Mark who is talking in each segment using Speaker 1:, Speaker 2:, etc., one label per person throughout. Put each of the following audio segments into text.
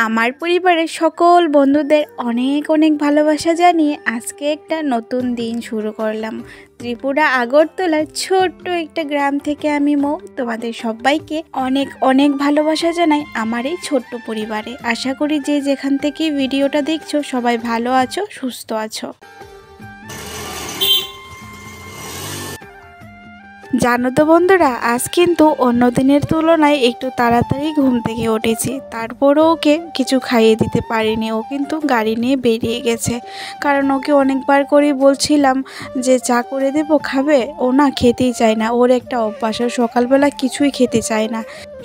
Speaker 1: আমার পরিবারের সকল বন্ধুদের অনেক অনেক ভালোবাসা জানিয়ে আজকে একটা নতুন দিন শুরু করলাম। ত্রিপুরা আগরতলার ছোট্ট একটা গ্রাম থেকে আমি মৌ তোমাদের সবাইকে অনেক অনেক ভালোবাসা জানাই আমার এই ছোট্ট পরিবারে। আশা করি যে যেখান থেকে ভিডিওটা দেখছো সবাই ভালো আছো, সুস্থ আছো। জানো তো বন্ধুরা, আজ কিন্তু অন্য দিনের তুলনায় একটু তাড়াতাড়ি ঘুম থেকে উঠেছি। তারপরও ওকে কিছু খাইয়ে দিতে পারিনি, ও কিন্তু গাড়ি নিয়ে বেরিয়ে গেছে। কারণ ওকে অনেকবার করে বলছিলাম যে চা করে দেবো, খাবে? ও না খেতেই চায় না। ওর একটা অভ্যাস, ও সকালবেলা কিছুই খেতে চায় না।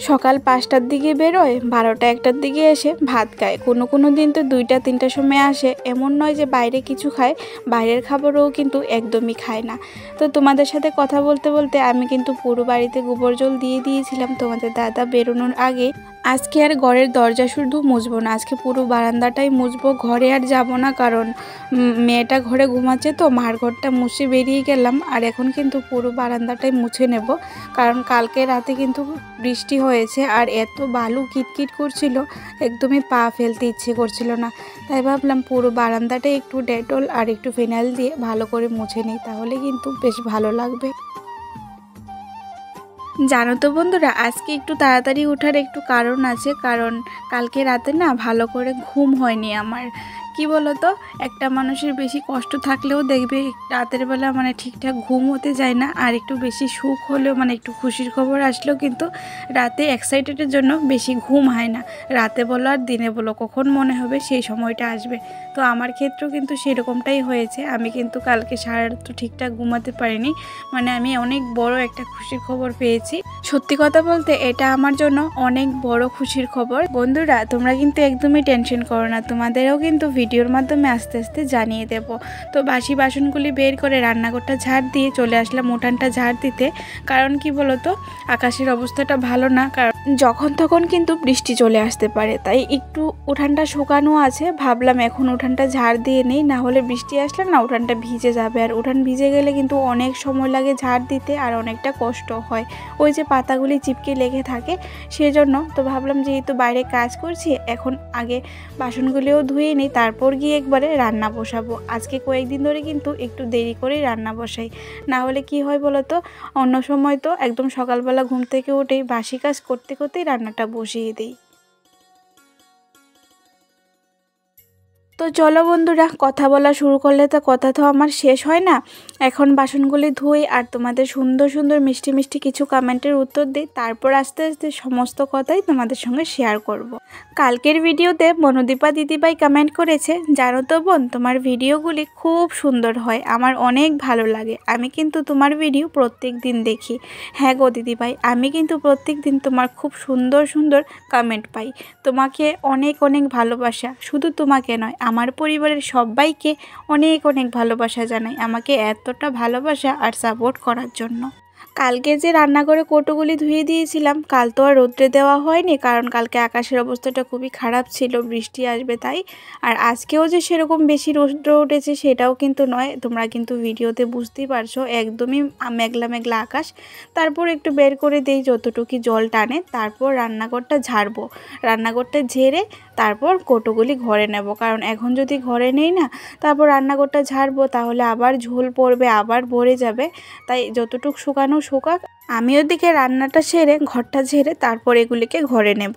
Speaker 1: সকাল 5টার দিকে বেরোয়, 12টা 1টার দিকে এসে ভাত খায়। কোনো দিন তো 2টা 3টার সময় আসে। এমন নয় যে বাইরে কিছু খায়, বাইরের খাবারও কিন্তু একদমই খায় না। তো তোমাদের সাথে কথা বলতে বলতে আমি কিন্তু পুরো বাড়িতে গোবর জল দিয়ে দিয়েছিলাম তোমাদের দাদা বেরোনোর আগে। আজকে আর ঘরের দরজা শুধু মুছবো না, আজকে পুরো বারান্দাটাই মুছবো। ঘরে আর যাব না, কারণ মেয়েটা ঘরে ঘুমাচ্ছে, তো মার ঘরটা মুছে বেরিয়ে গেলাম। আর এখন কিন্তু পুরো বারান্দাটাই মুছে নেব, কারণ কালকে রাতে কিন্তু বৃষ্টি হয়েছে আর এত বালু কিটকিট করছিল, একদমই পা ফেলতে ইচ্ছে করছিল না। তাই ভাবলাম পুরো বারান্দাটাই একটু ডেটল আর একটু ফিনাইল দিয়ে ভালো করে মুছে নিই, তাহলে কিন্তু বেশ ভালো লাগবে। জানো তো বন্ধুরা, আজকে একটু তাড়াতাড়ি ওঠার একটু কারণ আছে, কারণ কালকে রাতে না ভালো করে ঘুম হয়নি আমার। কি বলো তো, একটা মানুষের বেশি কষ্ট থাকলেও দেখবে রাতের বেলা ঠিকঠাক ঘুম হতে যায় না। আর একটু বেশি সুখ হলেও একটু খুশির খবর আসলেও কিন্তু রাতে এক্সাইটেডের জন্য বেশি ঘুম হয় না। রাতে বলো আর দিনে বলো, কখন মনে হবে সেই সময়টা আসবে। তো আমার ক্ষেত্রেও কিন্তু সেরকমটাই হয়েছে। আমি কিন্তু কালকে সারা রাত ঠিকঠাক ঘুমাতে পারিনি। আমি অনেক বড় একটা খুশির খবর পেয়েছি। সত্যি কথা বলতে এটা আমার জন্য অনেক বড় খুশির খবর। বন্ধুরা, তোমরা কিন্তু একদমই টেনশন করো না, তোমাদেরও কিন্তু ভিডিওর মাধ্যমে আস্তে আস্তে জানিয়ে দেব। তো বাসি বাসনগুলি বের করে রান্নাঘরটা ঝাড় দিয়ে চলে আসলাম উঠানটা ঝাড় দিতে। কারণ কি বলো তো, আকাশের অবস্থাটা ভালো না, কারণ যখন তখন কিন্তু বৃষ্টি চলে আসতে পারে। তাই একটু উঠানটা শুকানো আছে, ভাবলাম এখন উঠানটা ঝাড় দিয়ে নেই, না হলে বৃষ্টি আসলে না উঠানটা ভিজে যাবে। আর উঠান ভিজে গেলে কিন্তু অনেক সময় লাগে ঝাড় দিতে আর অনেকটা কষ্ট হয়, ওই যে পাতাগুলি চিপকে লেগে থাকে সেজন্য। তো ভাবলাম যেহেতু বাইরে কাজ করছি, এখন আগে বাসনগুলিও ধুয়ে নিই, তারপর গিয়ে একবারে রান্না বসাবো। আজকে কয়েকদিন ধরে কিন্তু একটু দেরি করেই রান্না বসাই, না হলে কি হয় বলো তো, অন্য সময় তো একদম সকালবেলা ঘুম থেকে উঠেই বাসি কাজ করতে করতেই রান্নাটা বসিয়ে দিই। তো চলো বন্ধুরা, কথা বলা শুরু করলে তো কথা তো আমার শেষ হয় না। এখন বাসনগুলি ধুই আর তোমাদের সুন্দর সুন্দর মিষ্টি মিষ্টি কিছু কমেন্টের উত্তর দিই, তারপর আস্তে আস্তে সমস্ত কথাই তোমাদের সঙ্গে শেয়ার করব। কালকের ভিডিওতে বনদীপা দিদিভাই কমেন্ট করেছে, জানো তো বোন, তোমার ভিডিওগুলি খুব সুন্দর হয়, আমার অনেক ভালো লাগে। আমি কিন্তু তোমার ভিডিও প্রত্যেক দিন দেখি। হ্যাঁ গো দিদিভাই, আমি কিন্তু প্রত্যেক দিন তোমার খুব সুন্দর সুন্দর কমেন্ট পাই। তোমাকে অনেক অনেক ভালোবাসা, শুধু তোমাকে নয় আমার পরিবারের সবাইকে অনেক অনেক ভালোবাসা জানাই, আমাকে এতটা ভালোবাসা আর সাপোর্ট করার জন্য। কালকে যে রান্নাঘরে কৌটোগুলি ধুয়ে দিয়েছিলাম, কাল তো আর রোদ্রে দেওয়া হয়নি, কারণ কালকে আকাশের অবস্থাটা খুবই খারাপ ছিল, বৃষ্টি আসবে তাই। আর আজকেও যে সেরকম বেশি রৌদ্র উঠেছে সেটাও কিন্তু নয়, তোমরা কিন্তু ভিডিওতে বুঝতেই পারছো, একদমই মেঘলা মেঘলা আকাশ। তারপর একটু বের করে দেই যতটুকু জল টানে, তারপর রান্নাঘরটা ঝাড়বো। রান্নাঘরটা ঝেড়ে তারপর কৌটোগুলি ঘরে নেব, কারণ এখন যদি ঘরে নেই না, তারপর রান্নাঘরটা ঝাড়বো তাহলে আবার ঝোল পড়বে, আবার ভরে যাবে। তাই যতটুকু শুকানো শুকাক, আমি ওদিকে রান্নাটা সেরে ঘরটা ঝেড়ে তারপর এগুলিকে ঘরে নেব।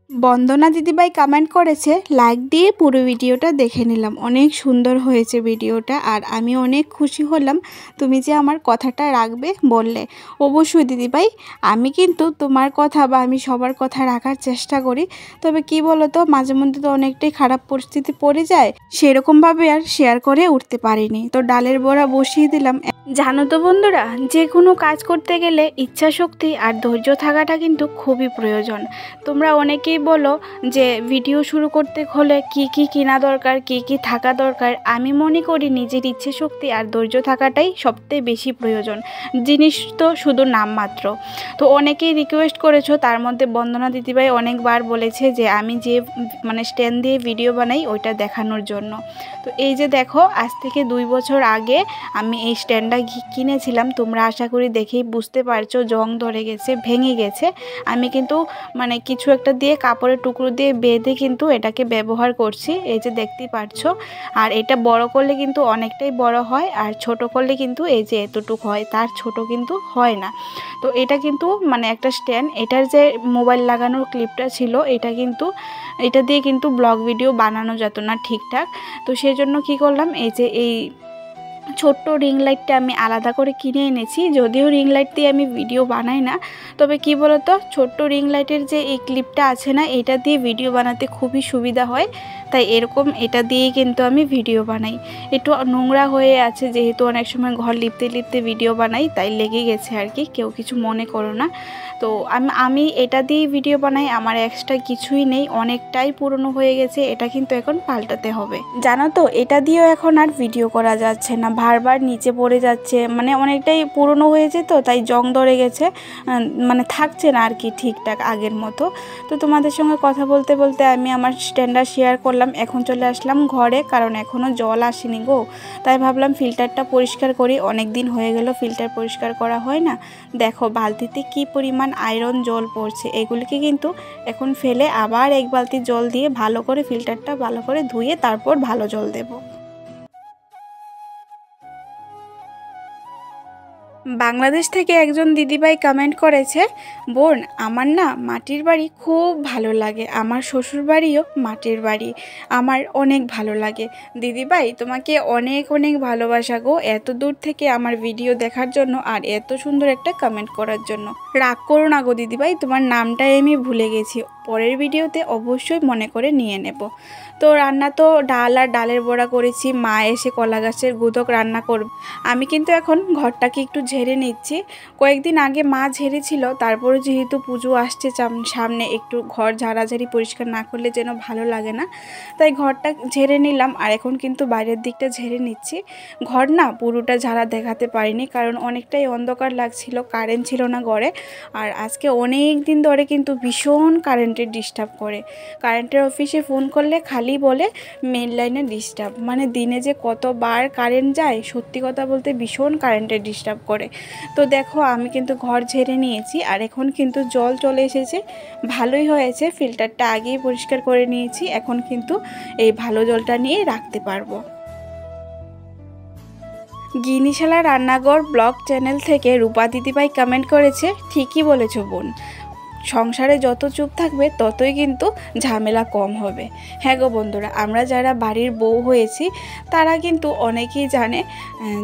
Speaker 1: বন্দনা দিদিভাই কমেন্ট করেছে, লাইক দিয়ে পুরো ভিডিওটা দেখে নিলাম, অনেক সুন্দর হয়েছে ভিডিওটা, আর আমি অনেক খুশি হলাম তুমি যে আমার কথাটা রাখবে বললে। অবশ্যই দিদিভাই, আমি কিন্তু তোমার কথা বা আমি সবার কথা রাখার চেষ্টা করি, তবে কি বলো তো, মাঝে মধ্যে তো অনেকটাই খারাপ পরিস্থিতি পড়ে যায়, সেরকমভাবে আর শেয়ার করে উঠতে পারিনি। তো ডালের বড়া বসিয়ে দিলাম। জানো তো বন্ধুরা, যে কোনো কাজ করতে গেলে ইচ্ছা শক্তি আর ধৈর্য থাকাটা কিন্তু খুবই প্রয়োজন। তোমরা অনেকেই বলো যে ভিডিও শুরু করতে হলে কি কি কেনা দরকার, কি কি থাকা দরকার। আমি মনে করি নিজের ইচ্ছে শক্তি আর ধৈর্য থাকাটাই সবথেকে বেশি প্রয়োজন, জিনিস তো শুধু নামমাত্র। তো অনেকেই রিকোয়েস্ট করেছো, তার মধ্যে বন্দনা দিদিভাই অনেকবার বলেছে যে আমি যে স্ট্যান্ড দিয়ে ভিডিও বানাই ওইটা দেখানোর জন্য। তো এই যে দেখো, আজ থেকে 2 বছর আগে আমি এই স্ট্যান্ডটা স্ট্যান্ডটা কিনেছিলাম, তোমরা আশা করি দেখেই বুঝতে পারছো জং ধরে গেছে, ভেঙে গেছে। আমি কিন্তু মানে কিছু একটা দিয়ে কাপড়ের টুকরো দিয়ে বেঁধে কিন্তু এটাকে ব্যবহার করছি, এই যে দেখতেই পারছো। আর এটা বড় করলে কিন্তু অনেকটাই বড় হয়, আর ছোট করলে কিন্তু এই যে এতটুকু হয়, তার ছোট কিন্তু হয় না। তো এটা কিন্তু মানে একটা স্ট্যান্ড, এটার যে মোবাইল লাগানোর ক্লিপটা ছিল এটা দিয়ে কিন্তু ব্লগ ভিডিও বানানো যেত না ঠিকঠাক। তো সেই জন্য কী করলাম, এই যে এই ছোট্ট রিং লাইটটা আমি আলাদা করে কিনে এনেছি। যদিও রিং লাইট দিয়ে আমি ভিডিও বানাই না, তবে কি বলতো, ছোট্ট রিং লাইটের যে এই ক্লিপটা আছে না, এটা দিয়ে ভিডিও বানাতে খুবই সুবিধা হয়। তাই এরকম এটা দিয়েই কিন্তু আমি ভিডিও বানাই। একটু নোংরা হয়ে আছে যেহেতু অনেক সময় ঘর লিপতে লিপতে ভিডিও বানাই, তাই লেগে গেছে আর কি, কেউ কিছু মনে করো না। তো আমি এটা দিয়েই ভিডিও বানাই, আমার এক্সট্রা কিছুই নেই, অনেকটাই পুরনো হয়ে গেছে, এটা কিন্তু এখন পাল্টাতে হবে। জানো তো, এটা দিয়েও এখন আর ভিডিও করা যাচ্ছে না, বারবার নিচে পড়ে যাচ্ছে, মানে অনেকটাই পুরনো হয়েছে, তো তাই জং ধরে গেছে, মানে থাকছে না আর কি ঠিকঠাক আগের মতো। তো তোমাদের সঙ্গে কথা বলতে বলতে আমি আমার স্ট্যান্ডার শেয়ার করলাম। এখন চলে আসলাম ঘরে, কারণ এখনও জল আসেনি গো, তাই ভাবলাম ফিল্টারটা পরিষ্কার করি, অনেক দিন হয়ে গেল ফিল্টার পরিষ্কার করা হয় না। দেখো বালতিতে কি পরিমাণ আয়রন জল পড়ছে, এগুলিকে কিন্তু এখন ফেলে আবার এক বালতি জল দিয়ে ভালো করে ফিল্টারটা ভালো করে ধুয়ে তারপর ভালো জল দেবো। বাংলাদেশ থেকে একজন দিদিভাই কমেন্ট করেছে, বোন আমার না মাটির বাড়ি খুব ভালো লাগে, আমার শ্বশুর বাড়িও মাটির বাড়ি, আমার অনেক ভালো লাগে। দিদিভাই তোমাকে অনেক অনেক ভালোবাসা গো, এত দূর থেকে আমার ভিডিও দেখার জন্য আর এত সুন্দর একটা কমেন্ট করার জন্য। রাগ করো না গো দিদিভাই, তোমার নামটাই আমি ভুলে গেছি, পরের ভিডিওতে অবশ্যই মনে করে নিয়ে নেব। তো রান্না তো ডাল আর ডালের বড়া করেছি, মা এসে কলা গাছের গুদক রান্না করবে। আমি কিন্তু এখন ঘরটাকে একটু ঝেড়ে নিচ্ছি, কয়েকদিন আগে মা ঝেড়েছিল, তারপরে যেহেতু পুজো আসছে সামনে, একটু ঘর ঝাড়াঝাড়ি পরিষ্কার না করলে যেন ভালো লাগে না, তাই ঘরটা ঝেড়ে নিলাম। আর এখন কিন্তু বাইরের দিকটা ঝেড়ে নিচ্ছি। ঘর না পুরোটা ঝাড়া দেখাতে পারিনি, কারণ অনেকটাই অন্ধকার লাগছিল, কারেন্ট ছিল না ঘরে। আর আজকে অনেক দিন ধরে কিন্তু ভীষণ কারেন্টের ডিস্টার্ব করে, কারেন্টের অফিসে ফোন করলে খালি বলে মেন লাইনে ডিস্টার্ব, মানে দিনে যে কতবার কারেন্ট যায়, সত্যি কথা বলতে ভীষণ কারেন্টের ডিস্টার্ব করে। তো দেখো আমি কিন্তু ঘর ঝেড়ে নিয়েছি, আর এখন কিন্তু জল চলে এসেছে, ভালোই হয়েছে, ফিল্টারটা আগেই পরিষ্কার করে নিয়েছি, এখন কিন্তু এই ভালো জলটা নিয়ে রাখতে পারবো। গিনিশালা রান্নাঘর ব্লগ চ্যানেল থেকে রূপা দিদিভাই কমেন্ট করেছে, ঠিকই বলেছো বোন, সংসারে যত চুপ থাকবে ততই কিন্তু ঝামেলা কম হবে। হ্যাঁ গো বন্ধুরা, আমরা যারা বাড়ির বউ হয়েছি তারা কিন্তু অনেকেই জানে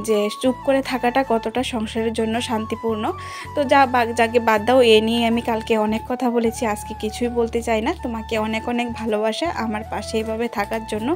Speaker 1: যে চুপ করে থাকাটা কতটা সংসারের জন্য শান্তিপূর্ণ। তো যাকে বাদ দাও, এ নিয়ে আমি কালকে অনেক কথা বলেছি, আজকে কিছুই বলতে চাই না। তোমাকে অনেক অনেক ভালোবাসা আমার পাশে এভাবে থাকার জন্য,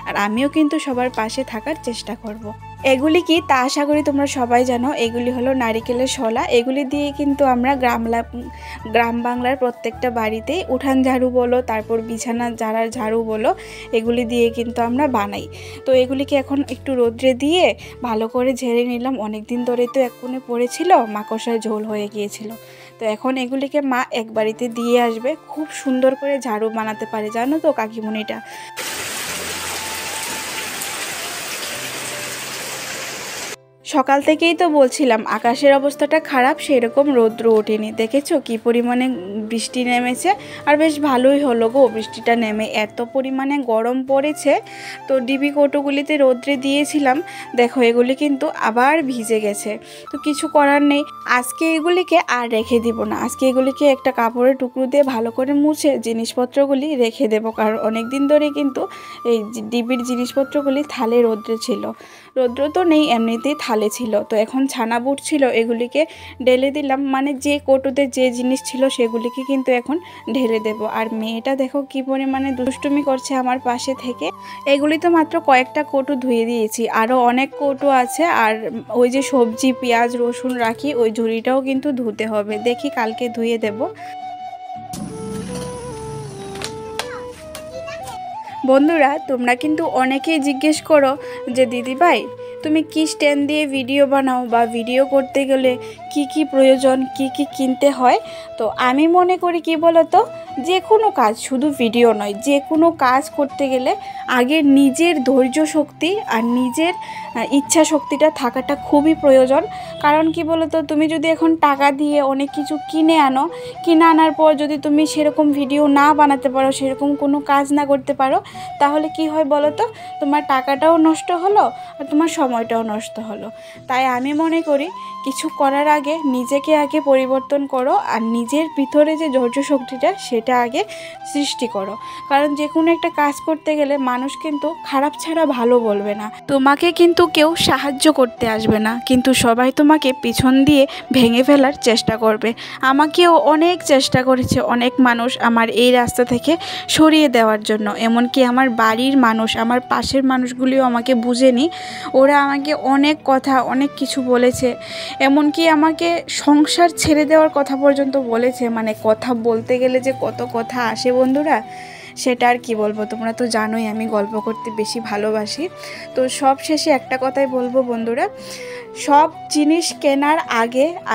Speaker 1: আর আমিও কিন্তু সবার পাশে থাকার চেষ্টা করব। এগুলি কি তা আশা করি তোমরা সবাই জানো, এগুলি হলো নারিকেলের শলা, এগুলি দিয়ে কিন্তু আমরা গ্রাম বাংলার প্রত্যেকটা বাড়িতেই উঠান ঝাড়ু বলো, তারপর বিছানা ঝাড়ার ঝাড়ু বলো, এগুলি দিয়ে কিন্তু আমরা বানাই। তো এগুলিকে এখন একটু রোদ্রে দিয়ে ভালো করে ঝেড়ে নিলাম, অনেক দিন ধরে তো এক কোণে পড়েছিল, মাকড়সার ঝোল হয়ে গিয়েছিল। তো এখন এগুলিকে মা এক বাড়িতে দিয়ে আসবে, খুব সুন্দর করে ঝাড়ু বানাতে পারে জানো তো কাকিমণিটা। সকাল থেকেই তো বলছিলাম আকাশের অবস্থাটা খারাপ, সেরকম রৌদ্র ওঠেনি, দেখেছো কি পরিমাণে বৃষ্টি নেমেছে। আর বেশ ভালোই হলো গো বৃষ্টিটা নেমে, এত পরিমাণে গরম পড়েছে। তো ডিবি কৌটোগুলিতে রৌদ্রে দিয়েছিলাম, দেখো এগুলি কিন্তু আবার ভিজে গেছে। তো কিছু করার নেই, আজকে এগুলিকে আর রেখে দিব না, আজকে এগুলিকে একটা কাপড়ের টুকরো দিয়ে ভালো করে মুছে জিনিসপত্রগুলি রেখে দেবো, কারণ অনেক দিন ধরে কিন্তু এই ডিবির জিনিসপত্রগুলি থালে রৌদ্রে ছিল, রৌদ্র তো নেই এমনিতেই থালে ছিল। তো এখন ছানা বুট ছিল, এগুলিকে ঢেলে দিলাম, মানে যে কৌটোতে যে জিনিস ছিল সেগুলিকে কিন্তু এখন ঢেলে দেব। আর মেয়েটা দেখো কি পরিমাণে দুষ্টুমি করছে আমার পাশে থেকে। এগুলি তো মাত্র কয়েকটা কৌটো ধুয়ে দিয়েছি, আরও অনেক কৌটো আছে। আর ওই যে সবজি পেঁয়াজ রসুন রাখি ওই ঝুড়িটাও কিন্তু ধুতে হবে, দেখি কালকে ধুয়ে দেব। বন্ধুরা তোমরা কিন্তু অনেকেই জিজ্ঞেস করো যে দিদিভাই তুমি কি স্ট্যান্ড দিয়ে ভিডিও বানাও, বা ভিডিও করতে গেলে কি কি প্রয়োজন, কি কি কিনতে হয়। তো আমি মনে করি কি বলো তো, যে কোনো কাজ, শুধু ভিডিও নয়, যে কোনো কাজ করতে গেলে আগে নিজের ধৈর্য শক্তি আর নিজের ইচ্ছা শক্তিটা থাকাটা খুবই প্রয়োজন। কারণ কি বলো তো, তুমি যদি এখন টাকা দিয়ে অনেক কিছু কিনে আনার পর যদি তুমি সেরকম ভিডিও না বানাতে পারো, সেরকম কোনো কাজ না করতে পারো, তাহলে কি হয় বলো তো, তোমার টাকাটাও নষ্ট হলো আর তোমার সময়টাও নষ্ট হলো। তাই আমি মনে করি কিছু করার আগে নিজেকে আগে পরিবর্তন করো আর নিজের ভিতরে যে ধৈর্য শক্তিটা সেটা আগে সৃষ্টি করো। কারণ যে কোনো একটা কাজ করতে গেলে মানুষ কিন্তু খারাপ ছাড়া ভালো বলবে না, তোমাকে কিন্তু কেউ সাহায্য করতে আসবে না, কিন্তু সবাই তোমাকে পিছন দিয়ে ভেঙে ফেলার চেষ্টা করবে। আমাকেও অনেক চেষ্টা করেছে অনেক মানুষ আমার এই রাস্তা থেকে সরিয়ে দেওয়ার জন্য, এমনকি আমার বাড়ির মানুষ, আমার পাশের মানুষগুলিও আমাকে বুঝেনি। ওরা আমাকে অনেক কথা, অনেক কিছু বলেছে, এমনকি আমাকে সংসার ছেড়ে দেওয়ার কথা পর্যন্ত বলেছে। মানে কথা বলতে গেলে যে কত কথা আসে বন্ধুরা, সেটা আর কি বলবো, তোমরা তো জানোই আমি গল্প করতে বেশি ভালোবাসি। তো সব শেষে একটা কথাই বলবো বন্ধুরা, সব জিনিস কেনার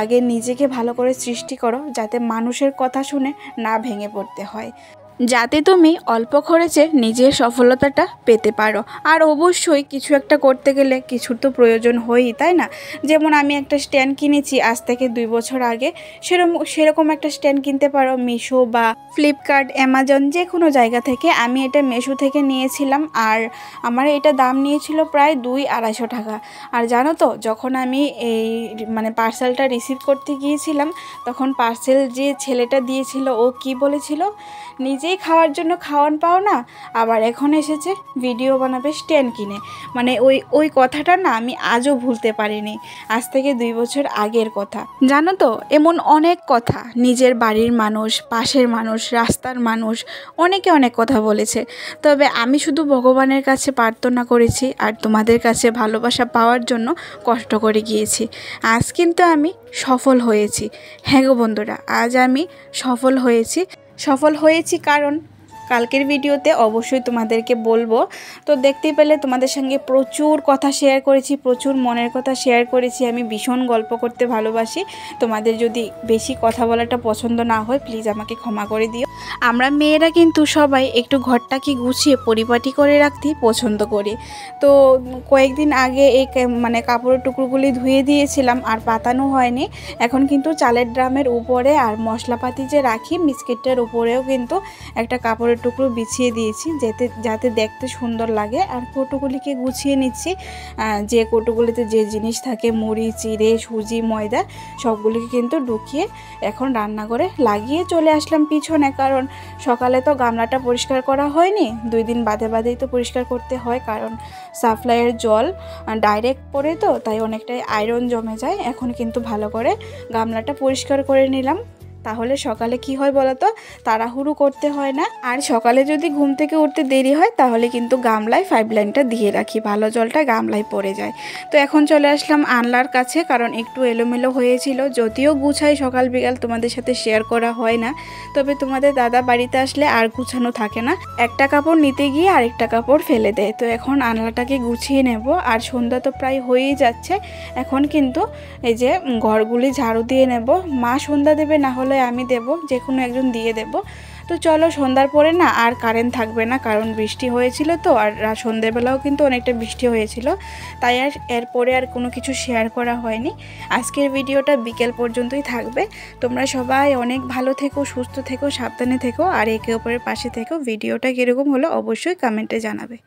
Speaker 1: আগে নিজেকে ভালো করে সৃষ্টি করো, যাতে মানুষের কথা শুনে না ভেঙে পড়তে হয়, যাতে তুমি অল্প খরচে নিজের সফলতাটা পেতে পারো। আর অবশ্যই কিছু একটা করতে গেলে কিছুর তো প্রয়োজন হয়ই, তাই না? যেমন আমি একটা স্ট্যান্ড কিনেছি আজ থেকে 2 বছর আগে, সেরকম একটা স্ট্যান্ড কিনতে পারো মিশো বা ফ্লিপকার্ট, অ্যামাজন, যে কোনো জায়গা থেকে। আমি এটা মিশো থেকে নিয়েছিলাম আর আমার এটা দাম নিয়েছিল প্রায় 200-250 টাকা। আর জানো তো, যখন আমি এই পার্সেলটা রিসিভ করতে গিয়েছিলাম, তখন পার্সেল যে ছেলেটা দিয়েছিল ও কি বলেছিল, নিজেই খাওয়ার জন্য খাওয়ান পাও না, আবার এখন এসেছে ভিডিও বানাবে স্ট্যান্ড কিনে। ওই কথাটা না আমি আজও ভুলতে পারিনি, আজ থেকে 2 বছর আগের কথা। জানো তো, এমন অনেক কথা নিজের বাড়ির মানুষ, পাশের মানুষ, রাস্তার মানুষ অনেকে অনেক কথা বলেছে, তবে আমি শুধু ভগবানের কাছে প্রার্থনা করেছি আর তোমাদের কাছে ভালোবাসা পাওয়ার জন্য কষ্ট করে গিয়েছি। আজ কিন্তু আমি সফল হয়েছি। হ্যাঁ গো বন্ধুরা, আজ আমি সফল হয়েছি কারণ কালকের ভিডিওতে অবশ্যই তোমাদেরকে বলবো। তো দেখতেই পেলে তোমাদের সঙ্গে প্রচুর কথা শেয়ার করেছি, প্রচুর মনের কথা শেয়ার করেছি। আমি ভীষণ গল্প করতে ভালোবাসি। তোমাদের যদি বেশি কথা বলাটা পছন্দ না হয় প্লিজ আমাকে ক্ষমা করে দিও। আমরা মেয়েরা কিন্তু সবাই একটু ঘরটাকে গুছিয়ে পরিপাটি করে রাখতেই পছন্দ করি। তো কয়েকদিন আগে এই কাপড়ের টুকরোগুলি ধুয়ে দিয়েছিলাম আর পাতানো হয়নি। এখন কিন্তু চালের ড্রামের উপরে আর মশলাপাতি যে রাখি বিস্কিটটার উপরেও কিন্তু একটা কাপড়ের টুকরো বিছিয়ে দিয়েছি, যাতে দেখতে সুন্দর লাগে। আর কৌটোগুলিকে গুছিয়ে নিচ্ছি, যে কৌটোগুলিতে যে জিনিস থাকে, মুড়ি, চিড়ে, সুজি, ময়দা, সবগুলিকে কিন্তু ঢুকিয়ে এখন রান্নাঘরে লাগিয়ে চলে আসলাম পিছনে। কারণ সকালে তো গামলাটা পরিষ্কার করা হয়নি, 2 দিন বাদেই তো পরিষ্কার করতে হয়, কারণ সাপ্লাইয়ের জল ডাইরেক্ট পড়ে তো, তাই অনেকটাই আয়রন জমে যায়। এখন কিন্তু ভালো করে গামলাটা পরিষ্কার করে নিলাম, তাহলে সকালে কি হয় বলো তো, তাড়াহুড়ো করতে হয় না। আর সকালে যদি ঘুম থেকে উঠতে দেরি হয় তাহলে কিন্তু গামলায় 5 লাইনটা দিয়ে রাখি, ভালো জলটা গামলায় পড়ে যায়। তো এখন চলে আসলাম আনলার কাছে, কারণ একটু এলোমেলো হয়েছিল, যদিও গুছাই সকাল বিকাল, তোমাদের সাথে শেয়ার করা হয় না। তবে তোমাদের দাদা বাড়িতে আসলে আর গুছানো থাকে না, একটা কাপড় নিতে গিয়ে আরেকটা কাপড় ফেলে দেয়। তো এখন আনলাটাকে গুছিয়ে নেব। আর সন্ধ্যা তো প্রায় হয়েই যাচ্ছে, এখন কিন্তু এই যে ঘরগুলি ঝাড়ু দিয়ে নেব। মা সন্ধ্যা দেবে, না হলে আমি দেব, যে কোনো একজন দিয়ে দেব। তো চলো, সন্ধ্যার পরে না আর কারেন্ট থাকবে না, কারণ বৃষ্টি হয়েছিল তো, আর সন্ধ্যেবেলাও কিন্তু অনেকটা বৃষ্টি হয়েছিল, তাই আর এরপরে আর কোনো কিছু শেয়ার করা হয়নি। আজকের ভিডিওটা বিকেল পর্যন্তই থাকবে। তোমরা সবাই অনেক ভালো থেকো, সুস্থ থেকো, সাবধানে থেকো, আর একে অপরের পাশে থেকো। ভিডিওটা কীরকম হলো অবশ্যই কমেন্টে জানাবে।